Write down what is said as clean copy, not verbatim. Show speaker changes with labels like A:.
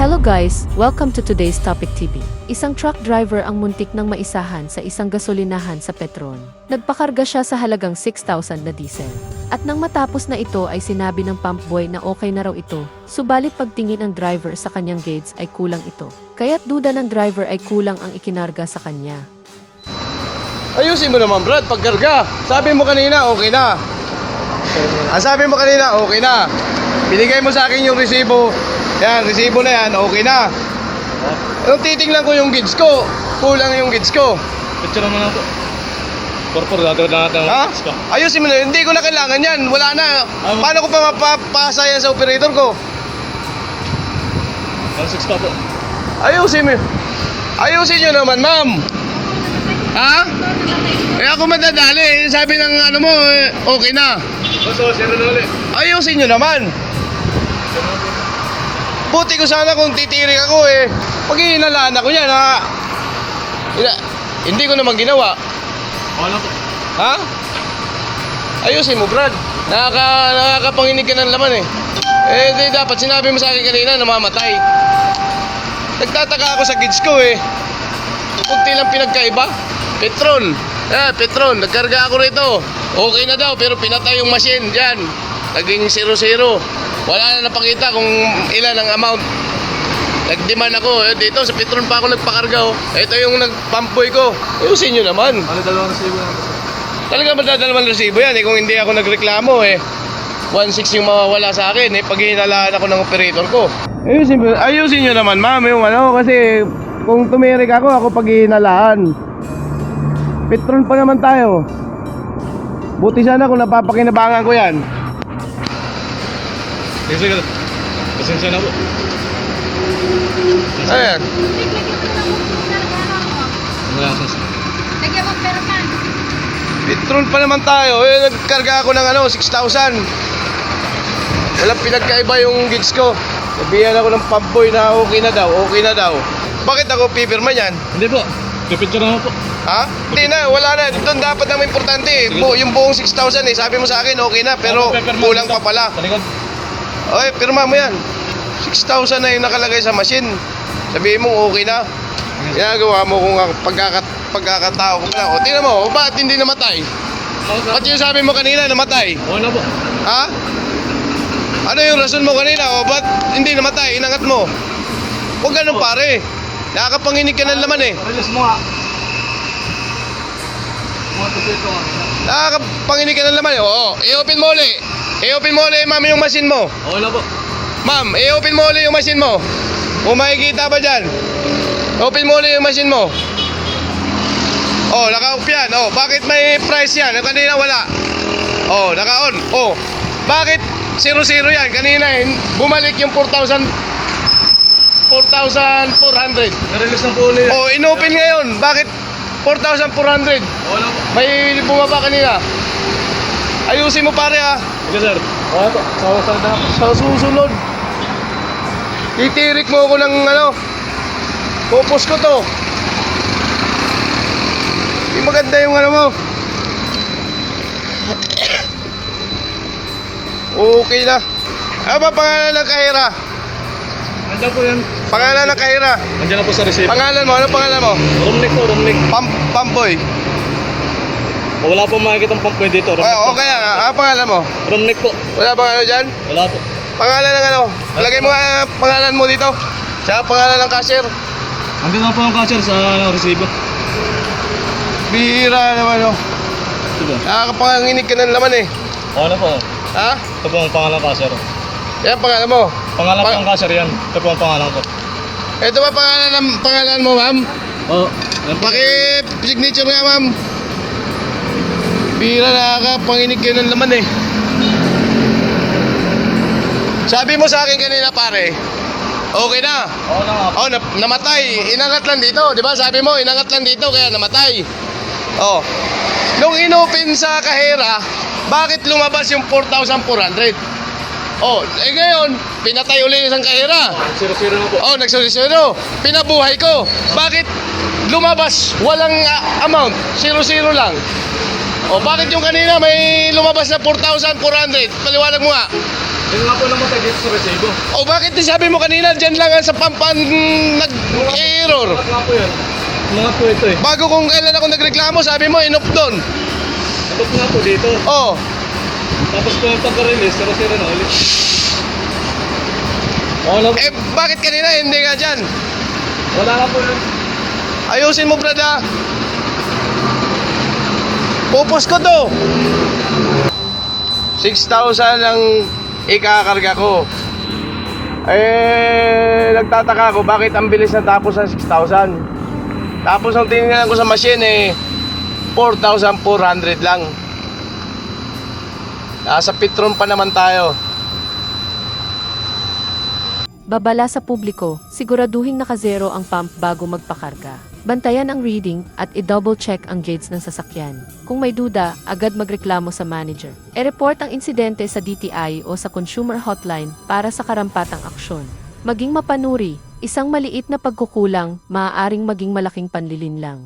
A: Hello guys, welcome to today's Topic TV. Isang truck driver ang muntik ng maisahan sa isang gasolinahan sa Petron. Nagpakarga siya sa halagang 6,000 na diesel. At nang matapos na ito ay sinabi ng pump boy na okay na raw ito, subalit pagtingin ng driver sa kanyang gauge ay kulang ito. Kaya't duda ng driver ay kulang ang ikinarga sa kanya.
B: Ayusin mo naman Brad, pagkarga. Sabi mo kanina okay na. Sabi mo kanina okay na. Binigay mo sa akin yung resibo. Yan, resibo na yan, okay na. Nung titingnan ko yung gauge ko, kulang yung gauge ko.
C: Picture naman ako. Porpor, gagawin na natin
B: Ha?
C: ang ka.
B: Ayusin mo na, hindi ko na kailangan yan. Wala na. Paano ko pa mapapasa yan sa operator ko?
C: Ang 6 ka po.
B: Ayusin mo. Ayusin nyo naman, ma'am. Ha? Eh ako madadali. Sabi ng ano mo, okay na.
C: So, zero na ulit.
B: Ayusin nyo naman. Buti ko sana kung titirik ako eh. Pag-iinalaan ako yan ha. Hindi ko naman ginawa.
C: Wala po.
B: Ha? Ayusin mo Brad. Nakakapanginig ka ng laman eh. Di dapat sinabi mo sa akin kanina na mamatay. Nagtataka ako sa kids ko eh. Kunti lang pinagkaiba. Petron. Petron. Nagkarga ako rito. Okay na daw pero pinatay yung machine dyan. Naging 0-0. Wala na napakita kung ilan ang amount. Nag-demand ako. Dito sa Petron pa ako nagpakarga. Ito yung nag-pump-boy ko. Ayusin nyo naman.
C: Ano dalawang resibo na po?
B: Talaga madadalaman resibo yan kung hindi ako nagreklamo 1.6 yung mawawala sa akin pag hinalaan ako ng operator ko. Ayusin nyo naman ma'am yung kasi kung tumirik ako pag hinalaan. Petron pa naman tayo. Buti sana kung napapakinabangan ko yan.
C: Sige. Pasensya na po.
B: Ayan.
C: Wala sa
D: Lagyan mo pera ka.
B: Petron pa naman tayo. Nagkarga ako ng 6,000. Walang pinagkaiba yung gauge ko. Sabihan ako ng pump boy na okay na daw. Okay na daw. Bakit ako pipirma yan?
C: Hindi po. Pipicture na po.
B: Ha? Hindi na, wala na. Doon dapat ang importante. Yung buong 6,000 sabi mo sa akin okay na. Pero kulang pa pala.
C: Sa likod.
B: Okay, pirma mo yan. 6,000 na yung nakalagay sa machine. Sabihin mo okay na. Ginagawa mo kung pagkakatao ko na. O, tingnan mo, bakit hindi namatay? Ba't yung sabi mo kanina namatay?
C: Okay na po.
B: Ha? Ano yung rason mo kanina? O, ba't hindi namatay? Inangat mo. Huwag ganun pare. Nakakapanginig ka ng laman eh.
C: Release mo nga. Mga ito nga.
B: Nakakapanginig ka ng laman eh. Oo, i-open mo ulit. I-open mo ulit, ma'am, yung machine mo.
C: Okay na po.
B: Ma'am, i-open mo ulit yung machine mo. Kung makikita ba dyan? Open mo ulit yung machine mo. Oh, naka-off yan. Oh, bakit may price yan? Kanina wala. Oh, naka-on. Oh, bakit 0-0 yan? Kanina bumalik yung 4,400.
C: Na-release na po ulit.
B: Oh, in-open ngayon. Bakit 4,400?
C: Okay na po.
B: May bumaba kanina. Ayusin mo pare ha.
C: Sige sir. Okay po. Sa na po.
B: Sa susunod, titirik mo ako ng pupus ko to. Hindi maganda yung mo. Okay na. Ano ba pangalan ng kahira?
C: Nandiyan po yan.
B: Pangalan ng kahira.
C: Nandiyan na po sa receipt.
B: Pangalan mo, ano pangalan mo?
C: Rumnik po, rumnik.
B: Pamboy.
C: Wala po makikita ang pump dito. Rumnik po.
B: Okay ano pangalan mo?
C: Rumnik po.
B: Wala bang dyan?
C: Wala po.
B: Pangalan ng lagay mo pangalan mo dito. Tsaka pangalan ng cashier.
C: Andun na po ang cashier sa resibo.
B: Bihira naman
C: Ito po.
B: Nakakapanginig ka ng laman eh.
C: Okay na po.
B: Ha?
C: Ito po ang pangalan ng cashier.
B: Yan pangalan mo.
C: Pangalan po ang cashier yan. Ito po ang pangalan ko.
B: Ito ba pangalan mo ma'am?
C: Oo.
B: Paki-signature nga ma'am. Bihira nakakapanginig ka ng laman eh. Sabi mo sa akin kanina pare, okay na.
C: Oo na nga po.
B: Oh, namatay. Inangat lang dito, 'di ba? Sabi mo, inangat lang dito kaya namatay. Oh. Nung inopen sa kahera, bakit lumabas yung 4,400? Oh, ngayon, pinatay uli isang kahera.
C: Zero-zero na po.
B: Oh, nagsusiro. Pinabuhay ko. Bakit lumabas walang amount? 0-0 lang. O bakit yung kanina may lumabas na 4,400? Paliwanag mo nga.
C: Yun nga po namatay dito sa resibo.
B: O bakit sabi mo kanina dyan lang sa pampan nag-error?
C: Mga nga po yan. Mga po ito eh.
B: Bago kung kailan ako nagreklamo, sabi mo inop doon.
C: Ito nga po dito.
B: Oh,
C: Tapos po yung pagka-release, sira-sira na ulit. Wala,
B: bakit kanina hindi nga dyan?
C: wala na po yun.
B: Ayusin mo, brad, ha? Pupus ko to. 6,000 ang ikakarga ko. Nagtataka ako bakit ang bilis na tapos ng 6,000. Tapos ang tingnan ko sa machine 4,400 lang. Nasa Petron pa naman tayo.
A: Babala sa publiko, siguraduhing naka-zero ang pump bago magpakarga. Bantayan ang reading at i-double check ang gauge ng sasakyan. Kung may duda, agad magreklamo sa manager. E-report ang insidente sa DTI o sa consumer hotline para sa karampatang aksyon. Maging mapanuri, isang maliit na pagkukulang, maaaring maging malaking panlilinlang.